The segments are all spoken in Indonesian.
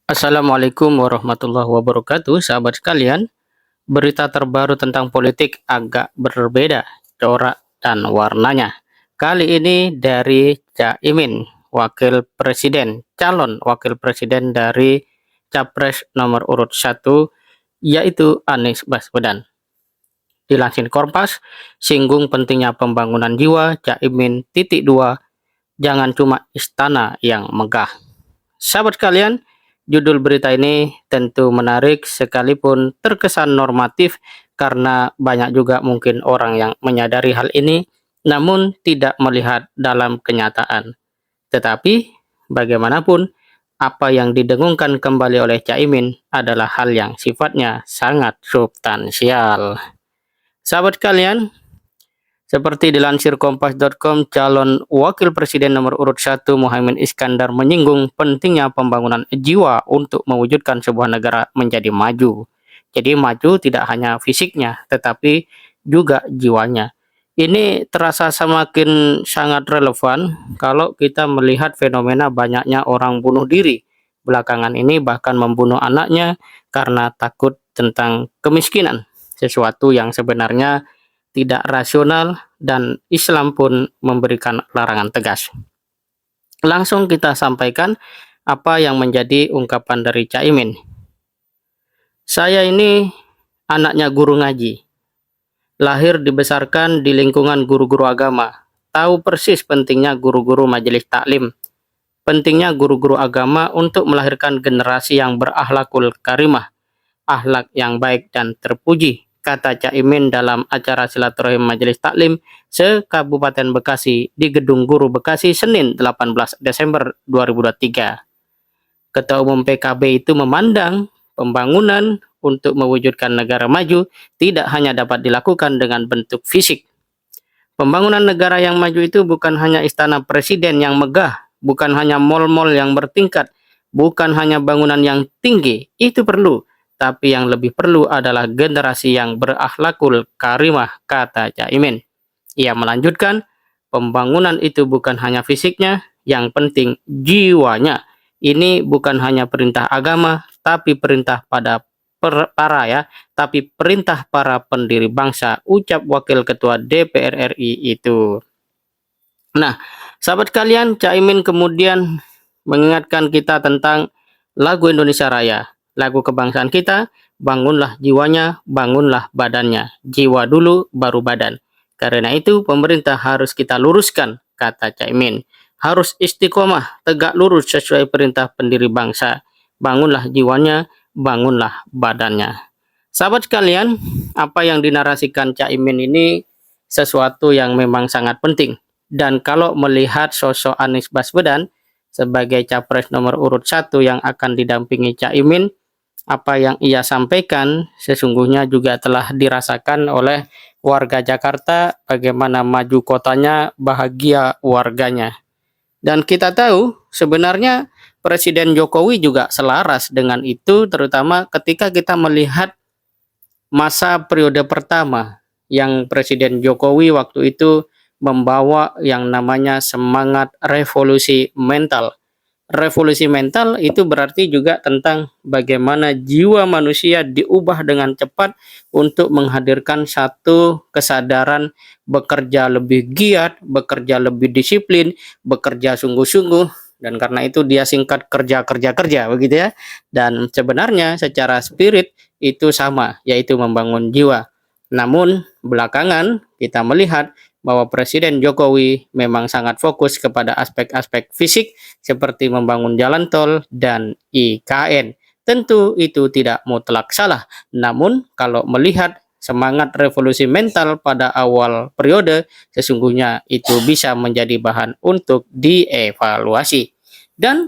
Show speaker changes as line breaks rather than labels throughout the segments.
Assalamualaikum warahmatullahi wabarakatuh, sahabat sekalian. Berita terbaru tentang politik agak berbeda corak dan warnanya. Kali ini dari Caimin, calon wakil presiden dari Capres nomor urut 1, yaitu Anies Baswedan. Dilansir Kompas, singgung pentingnya pembangunan jiwa, Caimin titik dua, jangan cuma istana yang megah. Sahabat sekalian, judul berita ini tentu menarik sekalipun terkesan normatif karena banyak juga mungkin orang yang menyadari hal ini namun tidak melihat dalam kenyataan. Tetapi bagaimanapun apa yang didengungkan kembali oleh Caimin adalah hal yang sifatnya sangat substansial. Sahabat kalian, seperti dilansir Kompas.com, calon wakil presiden nomor urut 1 Muhaimin Iskandar menyinggung pentingnya pembangunan jiwa untuk mewujudkan sebuah negara menjadi maju. Jadi maju tidak hanya fisiknya, tetapi juga jiwanya. Ini terasa semakin sangat relevan kalau kita melihat fenomena banyaknya orang bunuh diri. Belakangan ini bahkan membunuh anaknya karena takut tentang kemiskinan. Sesuatu yang sebenarnya tidak rasional dan Islam pun memberikan larangan tegas. Langsung kita sampaikan apa yang menjadi ungkapan dari Caimin. Saya ini anaknya guru ngaji, lahir dibesarkan di lingkungan guru-guru agama, tahu persis pentingnya guru-guru majelis taklim, pentingnya guru-guru agama untuk melahirkan generasi yang berakhlakul karimah, akhlak yang baik dan terpuji, kata Caimin dalam acara silaturahim Majelis Taklim se-Kabupaten Bekasi di Gedung Guru Bekasi Senin 18 Desember 2023. Ketua Umum PKB itu memandang pembangunan untuk mewujudkan negara maju tidak hanya dapat dilakukan dengan bentuk fisik. Pembangunan negara yang maju itu bukan hanya istana presiden yang megah, bukan hanya mal-mal yang bertingkat, bukan hanya bangunan yang tinggi, itu perlu. Tapi yang lebih perlu adalah generasi yang berakhlakul karimah, kata Caimin. Ia melanjutkan, pembangunan itu bukan hanya fisiknya, yang penting jiwanya. Ini bukan hanya perintah agama, tapi perintah perintah para pendiri bangsa, ucap Wakil Ketua DPR RI itu. Nah, sahabat kalian, Caimin kemudian mengingatkan kita tentang lagu Indonesia Raya. Lagu kebangsaan kita, bangunlah jiwanya, bangunlah badannya. Jiwa dulu, baru badan. Karena itu, pemerintah harus kita luruskan, kata Caimin. Harus istiqomah, tegak lurus sesuai perintah pendiri bangsa. Bangunlah jiwanya, bangunlah badannya. Sahabat sekalian, apa yang dinarasikan Caimin ini sesuatu yang memang sangat penting. Dan kalau melihat sosok Anies Baswedan sebagai capres nomor urut 1 yang akan didampingi Caimin, apa yang ia sampaikan sesungguhnya juga telah dirasakan oleh warga Jakarta, bagaimana maju kotanya, bahagia warganya. Dan kita tahu sebenarnya Presiden Jokowi juga selaras dengan itu, terutama ketika kita melihat masa periode pertama yang Presiden Jokowi waktu itu membawa yang namanya semangat revolusi mental. Revolusi mental itu berarti juga tentang bagaimana jiwa manusia diubah dengan cepat untuk menghadirkan satu kesadaran bekerja lebih giat, bekerja lebih disiplin, bekerja sungguh-sungguh, dan karena itu dia singkat kerja begitu ya. Dan sebenarnya secara spirit itu sama, yaitu membangun jiwa. Namun belakangan kita melihat bahwa Presiden Jokowi memang sangat fokus kepada aspek-aspek fisik seperti membangun jalan tol dan IKN. Tentu itu tidak mutlak salah, namun kalau melihat semangat revolusi mental pada awal periode, sesungguhnya itu bisa menjadi bahan untuk dievaluasi. Dan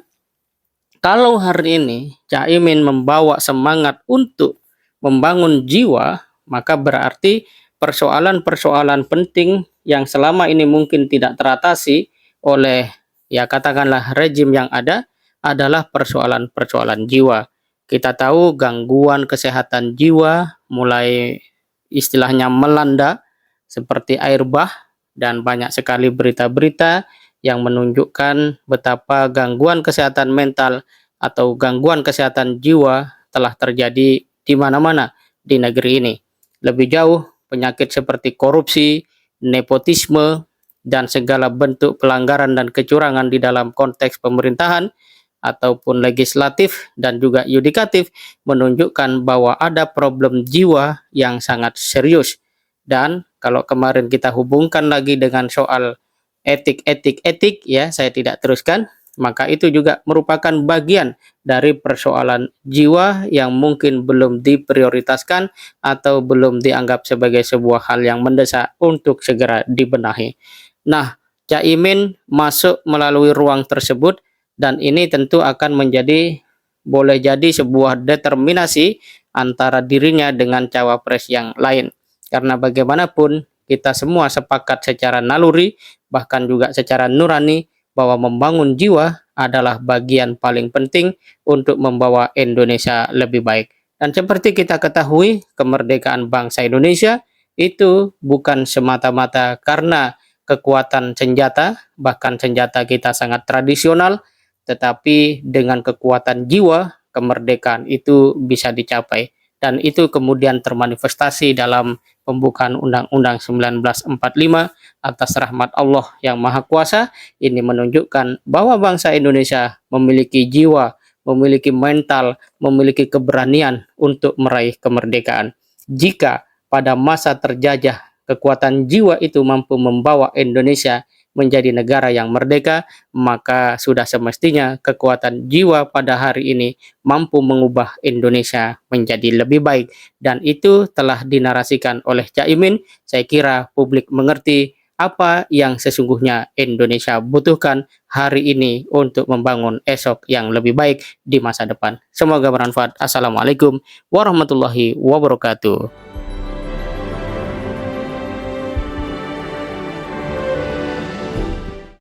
kalau hari ini Caimin membawa semangat untuk membangun jiwa, maka berarti persoalan-persoalan penting yang selama ini mungkin tidak teratasi oleh ya katakanlah rejim yang ada adalah persoalan-persoalan jiwa. Kita tahu gangguan kesehatan jiwa mulai istilahnya melanda seperti air bah, dan banyak sekali berita-berita yang menunjukkan betapa gangguan kesehatan mental atau gangguan kesehatan jiwa telah terjadi di mana-mana di negeri ini. Lebih jauh, penyakit seperti korupsi, nepotisme, dan segala bentuk pelanggaran dan kecurangan di dalam konteks pemerintahan ataupun legislatif dan juga yudikatif menunjukkan bahwa ada problem jiwa yang sangat serius. Dan kalau kemarin kita hubungkan lagi dengan soal etik ya, saya tidak teruskan, maka itu juga merupakan bagian dari persoalan jiwa yang mungkin belum diprioritaskan atau belum dianggap sebagai sebuah hal yang mendesak untuk segera dibenahi. Nah, Caimin masuk melalui ruang tersebut dan ini tentu akan boleh jadi sebuah determinasi antara dirinya dengan cawapres yang lain. Karena bagaimanapun kita semua sepakat secara naluri, bahkan juga secara nurani, bahwa membangun jiwa adalah bagian paling penting untuk membawa Indonesia lebih baik. Dan seperti kita ketahui, kemerdekaan bangsa Indonesia itu bukan semata-mata karena kekuatan senjata, bahkan senjata kita sangat tradisional, tetapi dengan kekuatan jiwa, kemerdekaan itu bisa dicapai. Dan itu kemudian termanifestasi dalam pembukaan Undang-Undang 1945 atas rahmat Allah yang Maha Kuasa. Ini menunjukkan bahwa bangsa Indonesia memiliki jiwa, memiliki mental, memiliki keberanian untuk meraih kemerdekaan. Jika pada masa terjajah kekuatan jiwa itu mampu membawa Indonesia menjadi negara yang merdeka, maka sudah semestinya kekuatan jiwa pada hari ini mampu mengubah Indonesia menjadi lebih baik. Dan itu telah dinarasikan oleh Caimin. Saya kira publik mengerti apa yang sesungguhnya Indonesia butuhkan hari ini untuk membangun esok yang lebih baik di masa depan. Semoga bermanfaat. Assalamualaikum warahmatullahi wabarakatuh.